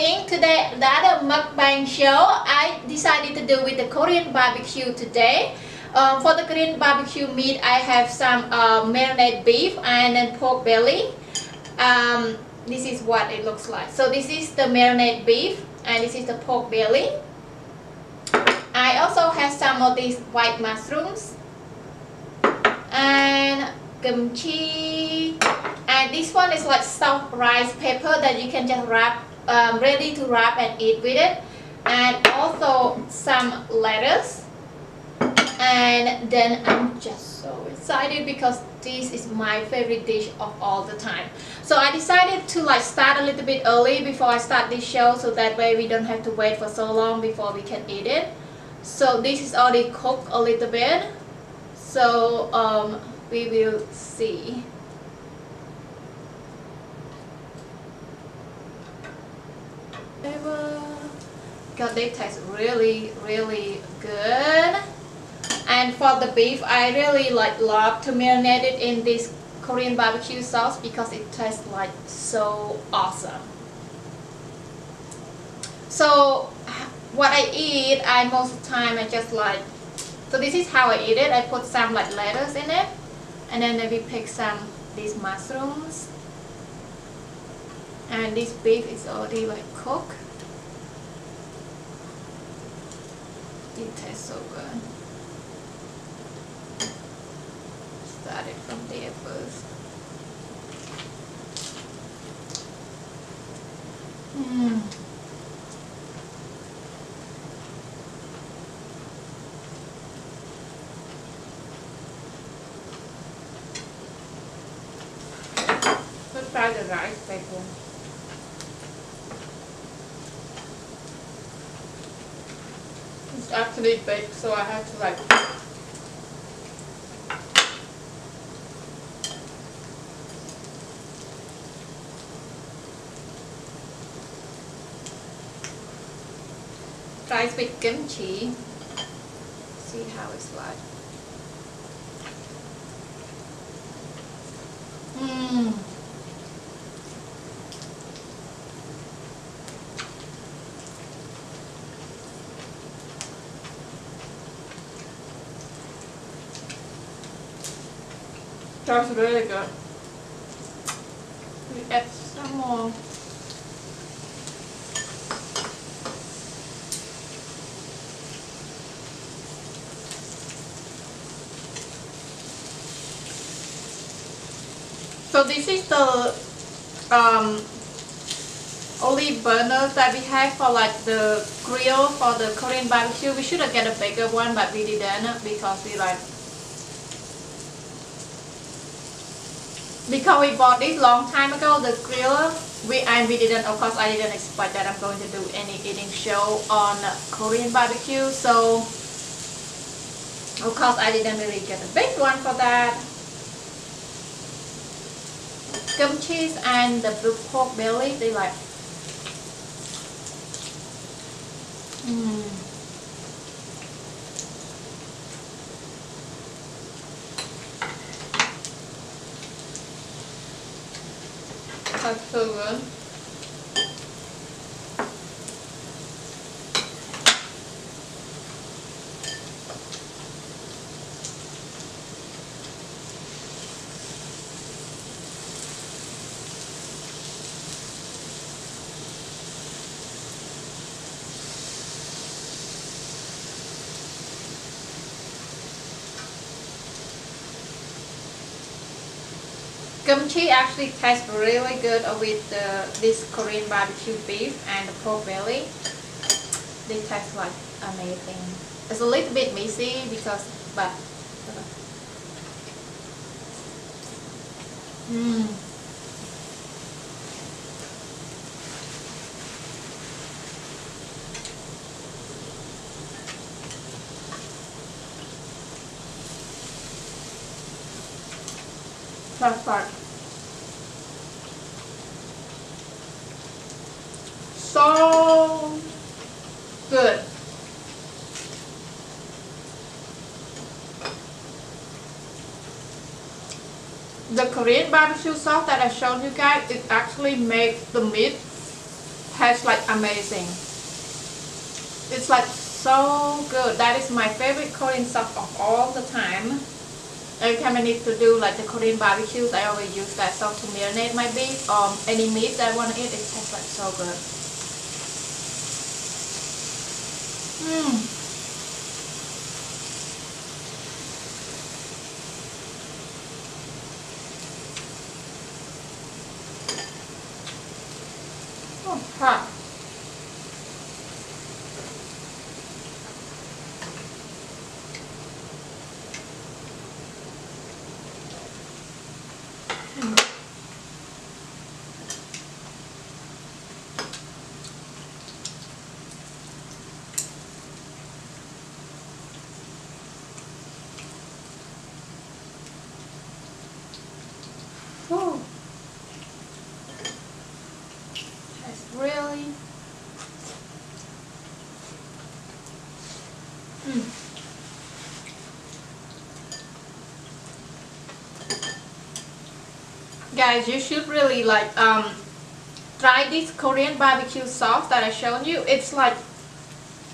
doing today the other mukbang show. I decided to do with the Korean barbecue today. For the Korean barbecue meat, I have some marinated beef and then pork belly. This is what it looks like. So this is the marinated beef and this is the pork belly. I also have some of these white mushrooms and kimchi, and this one is like soft rice pepper that you can just wrap, ready to wrap and eat with it, and also some lettuce. And then I'm just so excited because this is my favorite dish of all the time. So I decided to like start a little bit early before I start this show, so that way we don't have to wait for so long before we can eat it. So this is already cooked a little bit, so we will see. God, they taste really good. And for the beef, I really love to marinate it in this Korean barbecue sauce because it tastes like so awesome. So what I eat, most of the time I just like, so this is how I eat it. I put some like lettuce in it, and then maybe pick some these mushrooms, and this beef is already like cooked. It tastes so good. Start it from there first. Let's try the rice paper. It's actually baked, so I have to like rice with kimchi. See how it's like. That's really good. We add some more. So this is the olive burners that we have for like the grill for the Korean barbecue. We should have get a bigger one, but we didn't because we bought this long time ago, the grill. We didn't, of course I didn't expect that I'm going to do any eating show on Korean barbecue, so of course I didn't really get a big one for that. Kimchi and the blue pork belly, they like that's so good. Kimchi actually tastes really good with this Korean barbecue beef and the pork belly. They taste like amazing. It's a little bit messy but perfect. So good. The Korean barbecue sauce that I showed you guys, it actually makes the meat tastes like amazing. It's like so good. That is my favorite Korean sauce of all the time. Every time I need to do like the Korean barbecues, I always use that sauce to marinate my beef or any meat that I want to eat. It tastes like so good. Oh, hot. That's really Guys, you should really like try this Korean barbecue sauce that I showed you. It's like,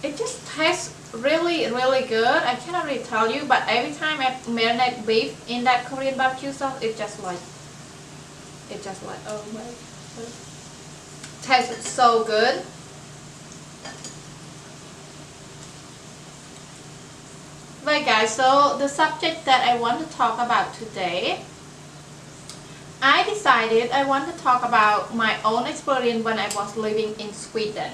it just tastes really good. I cannot really tell you, but every time I marinate beef in that Korean barbecue sauce, it's just like oh my god, tastes so good. Right guys, so the subject that I want to talk about today, I decided I want to talk about my own experience when I was living in Sweden.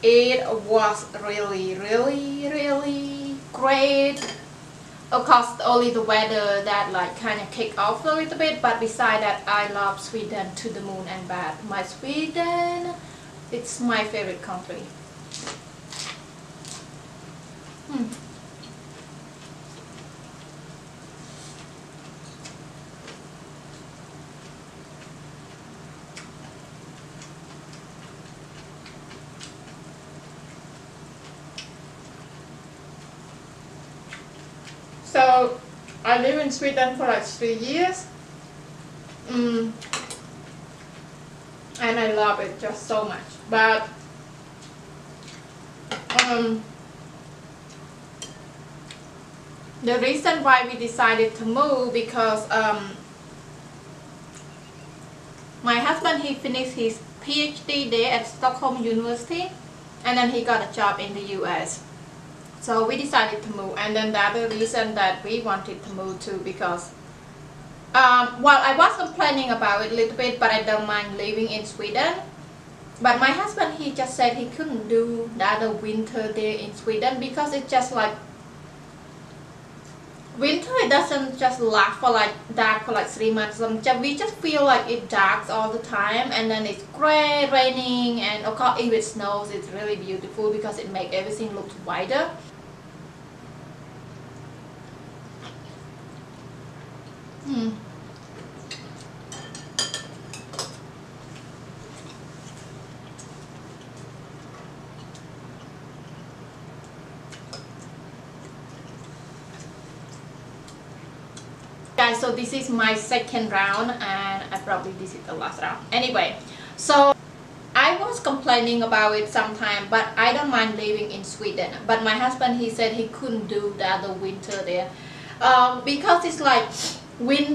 It was really great. Of course, only the weather that like kind of kicked off a little bit, but beside that, I love Sweden to the moon and back. My Sweden, it's my favorite country. So I live in Sweden for like 3 years, and I love it just so much. But the reason why we decided to move because my husband, he finished his PhD there at Stockholm University, and then he got a job in the US. So we decided to move, and then the other reason that we wanted to move too, because well, I wasn't planning about it a little bit, but I don't mind living in Sweden. But my husband, he just said he couldn't do the other winter there in Sweden because it's just like winter. It doesn't just last for like dark for like 3 months. We just feel like it darks all the time, and then it's gray, raining, and of course if it snows, it's really beautiful because it makes everything look whiter. Guys, so this is my second round, and this is the last round. Anyway, so I was complaining about it sometime, but I don't mind living in Sweden. But my husband, he said he couldn't do the other winter there because it's like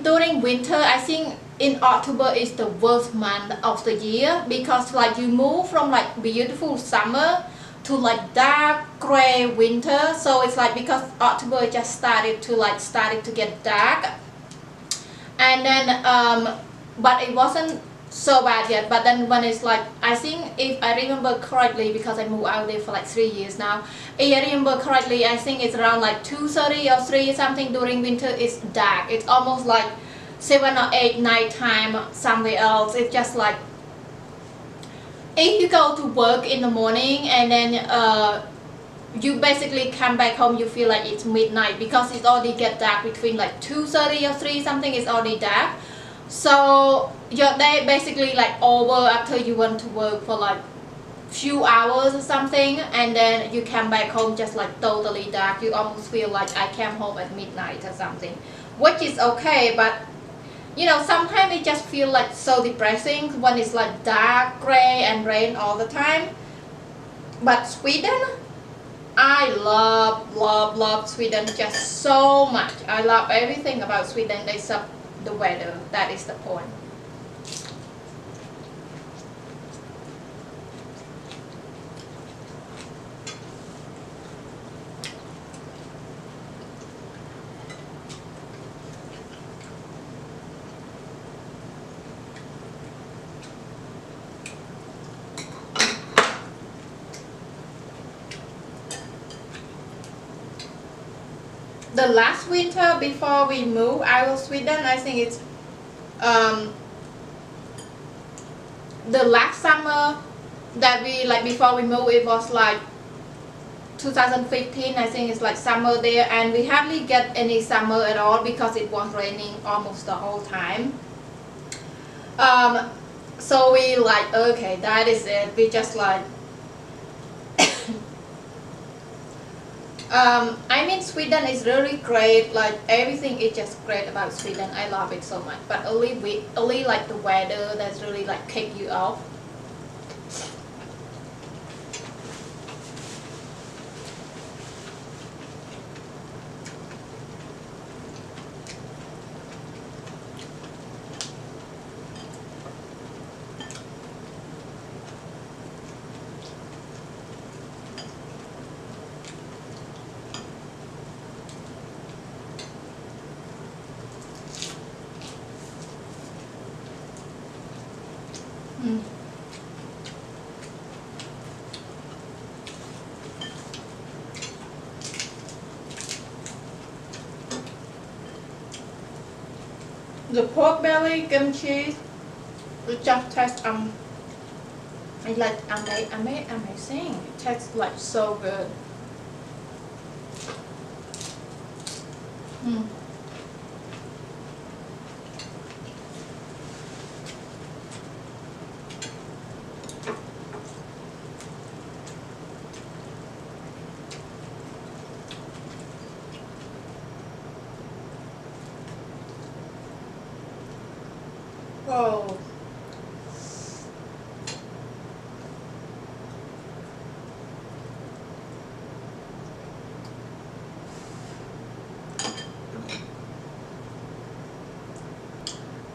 during winter, I think in October is the worst month of the year, because like you move from like beautiful summer to like dark gray winter. So it's like because October just started to get dark, and then but it wasn't so bad yet. But then when it's like, I think if I remember correctly, because I moved out there for like 3 years now, if I remember correctly, I think it's around like 2:30 or 3 something during winter. It's dark. It's almost like 7 or 8 night time somewhere else. It's just like if you go to work in the morning and then you basically come back home, you feel like it's midnight because it's already get dark between like 2:30 or 3 something. It's already dark. So your day basically like over after you went to work for like few hours or something, and then you come back home just like totally dark. You almost feel like I came home at midnight or something, which is okay. But You know, sometimes it just feel like so depressing when it's like dark, gray and rain all the time. But Sweden, I love Sweden just so much. I love everything about Sweden except the weather. That is the point. The last winter before we moved out of Sweden, I think it's the last summer that we like before we moved, it was like 2015. I think it's like summer there, and we hardly get any summer at all because it was raining almost the whole time. So we like, okay, that is it. We just like I mean, Sweden is really great. Like everything is just great about Sweden. I love it so much. But only like the weather that's really like kick you off. The pork belly, kimchi, it just tastes I like amazing. It tastes like so good. Whoa.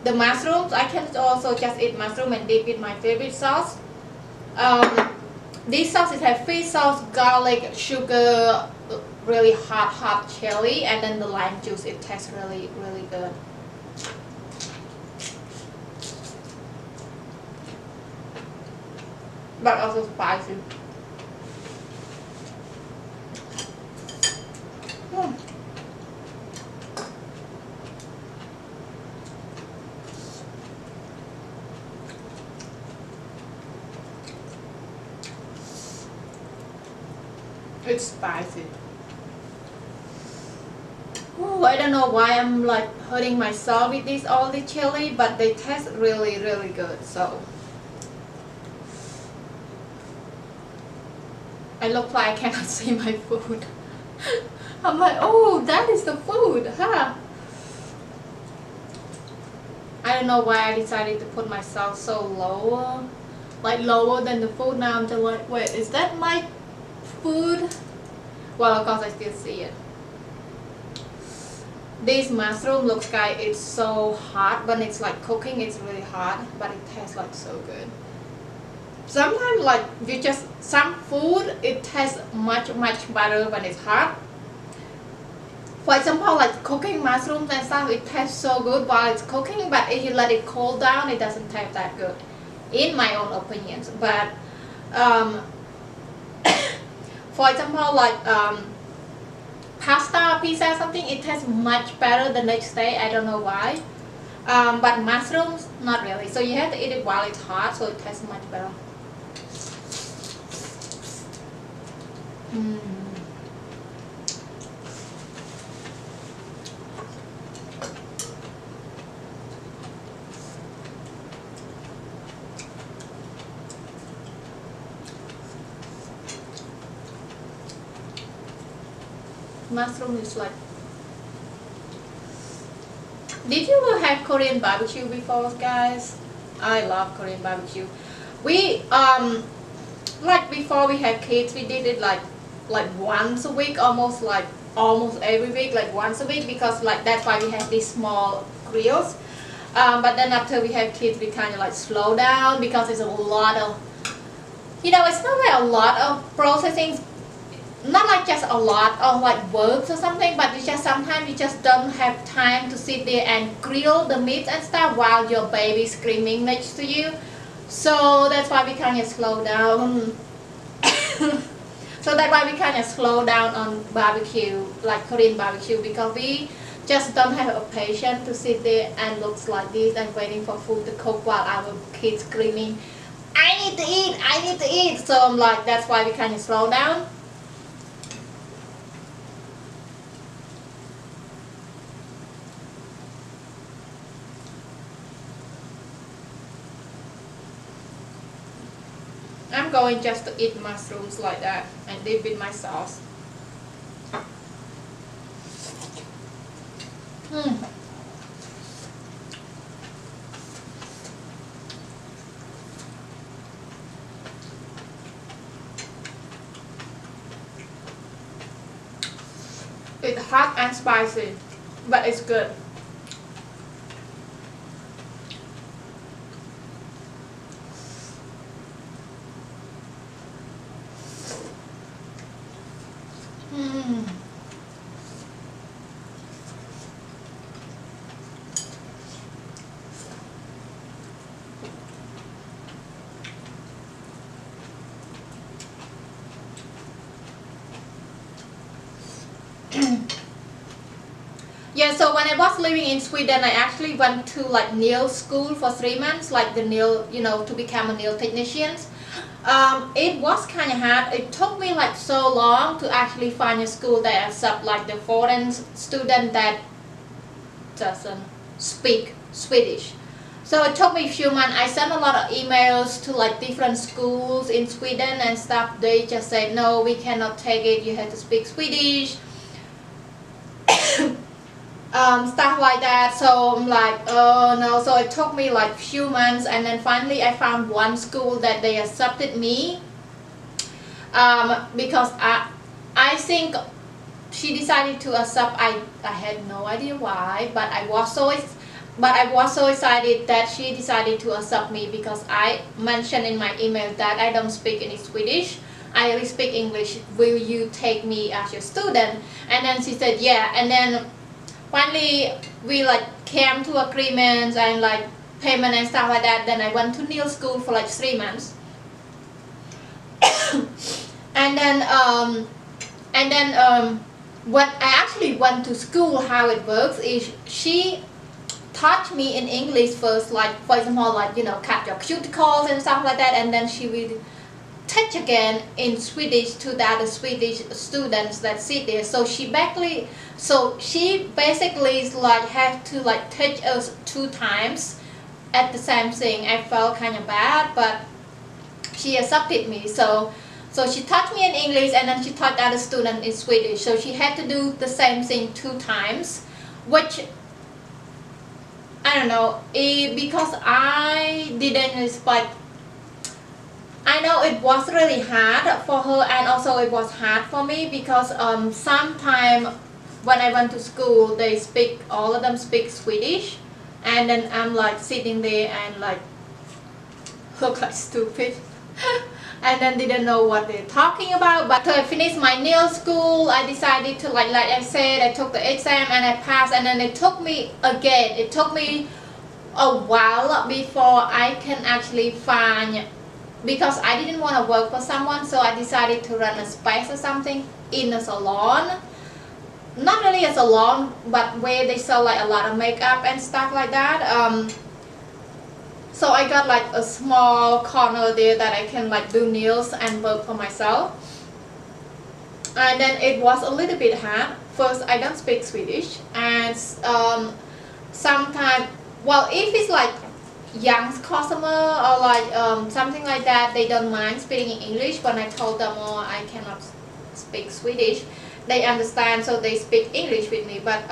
The mushrooms, I can also just eat mushroom and dip in my favorite sauce. This sauce is have fish sauce, garlic, sugar, really hot chili, and then the lime juice. It tastes really good. But also spicy. It's spicy. Ooh, I don't know why I'm like hurting myself with this all the chili, but they taste really good. So I look like I cannot see my food. I'm like, oh, that is the food, huh? I don't know why I decided to put myself so lower, like lower than the food. Now I'm just like, wait, is that my food? Well, of course I still see it. This mushroom looks like it's so hot, but it's like cooking, it's really hot, but it tastes like so good. Sometimes like you just, some food, it tastes much better when it's hot. For example, like cooking mushrooms and stuff, it tastes so good while it's cooking, but if you let it cool down, it doesn't taste that good, in my own opinions. But for example, like pasta, pizza, something, it tastes much better the next day. I don't know why. But mushrooms, not really. So you have to eat it while it's hot, so it tastes much better. Mushroom is like Did you ever have Korean barbecue before, guys? I love Korean barbecue. We like before we had kids, we did it like once a week, almost every week, like once a week, because like that's why we have these small grills. But then after we have kids, we kind of like slow down because it's a lot of, you know, it's not like a lot of processing, not like just a lot of like works or something, but it's just sometimes you just don't have time to sit there and grill the meat and stuff while your baby's screaming next to you. So that's why we kind of slow down. So that's why we kind of slow down on barbecue, like Korean barbecue, because we just don't have a patience to sit there and looks like this and waiting for food to cook while our kids screaming, I need to eat, I need to eat. So I'm like, that's why we kind of slow down. I'm going just to eat mushrooms like that and dip with my sauce. It's hot and spicy, but it's good. Yeah, so when I was living in Sweden, I actually went to like nail school for 3 months, like the nail, you know, to become a nail technician. It was kind of hard. It took me like so long to actually find a school that accept like the foreign student that doesn't speak Swedish. So it took me a few months. I sent a lot of emails to like different schools in Sweden and stuff. They just said, no, we cannot take it, you have to speak Swedish. Stuff like that. So I'm like, oh no. So it took me like few months, and then finally I found one school that they accepted me, because I think she decided to accept. I had no idea why, but I was so excited that she decided to accept me, because I mentioned in my email that I don't speak any Swedish, I only speak English. Will you take me as your student? And then she said yeah. And then finally we like came to agreements and like payment and stuff like that. Then I went to nail school for like 3 months. and then when I actually went to school, how it works is she taught me in English first, like for example, like, you know, cut your cuticles and stuff like that, and then she will teach again in Swedish to the other Swedish students that sit there. So she basically is like have to like teach us 2 times at the same thing. I felt kind of bad, but she accepted me. So she taught me in English, and then she taught the other student in Swedish. So she had to do the same thing 2 times, which I don't know, because I didn't expect. I know it was really hard for her, and also it was hard for me, because sometimes when I went to school, all of them speak Swedish, and then I'm like sitting there and like look like stupid and then didn't know what they're talking about. But after I finished my nail school, I decided to like I said, I took the exam and I passed, and then it took me a while before I can actually find, because I didn't want to work for someone, so I decided to run a space or something in a salon. Not really a salon, but where they sell like a lot of makeup and stuff like that. So I got like a small corner there that I can like do nails and work for myself. And then it was a little bit hard. First, I don't speak Swedish, and sometimes, well, if it's like young customer or like something like that, they don't mind speaking English. When I told them, oh, I cannot speak Swedish, they understand, so they speak English with me. But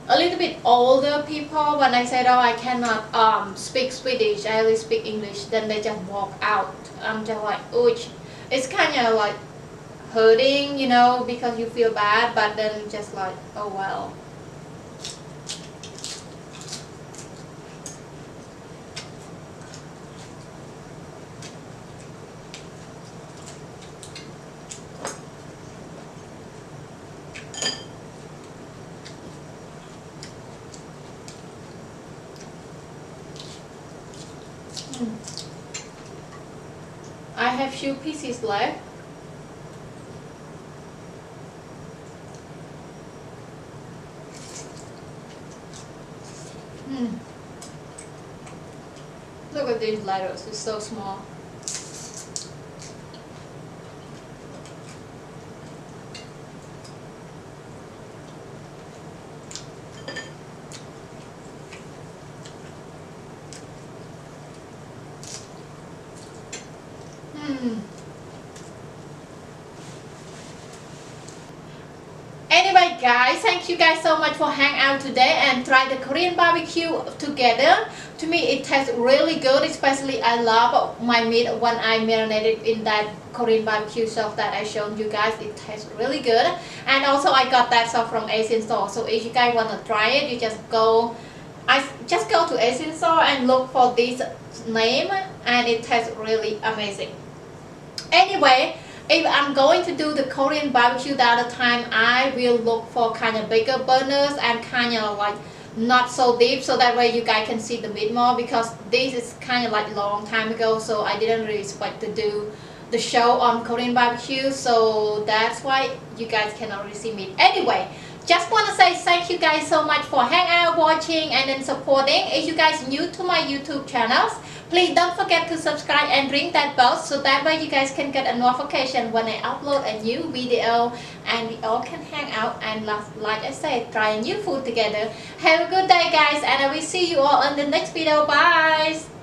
a little bit older people, when I said, oh, I cannot speak Swedish, I only speak English, then they just walk out. I'm just like, ouch. It's kind of like hurting, you know, because you feel bad, but then just like, oh well. I have few pieces left. Look at these letters, it's so small. Anyway guys, thank you guys so much for hanging out today and try the Korean barbecue together. To me it tastes really good, especially I love my meat when I marinated in that Korean barbecue sauce that I showed you guys. It tastes really good. And also I got that sauce from Asian store, so if you guys want to try it, you just go to Asian store and look for this name, and it tastes really amazing. Anyway, if I'm going to do the Korean barbecue the other time, I will look for kind of bigger burners and kind of like not so deep, so that way you guys can see the meat more, because this is kind of like long time ago, so I didn't really expect to do the show on Korean barbecue, so that's why you guys cannot really see meat. Anyway, just want to say thank you guys so much for hanging out, watching, and then supporting. If you guys new to my YouTube channels, please don't forget to subscribe and ring that bell, so that way you guys can get a notification when I upload a new video, and we all can hang out and like I said, try new food together. Have a good day guys, and I will see you all on the next video. Bye.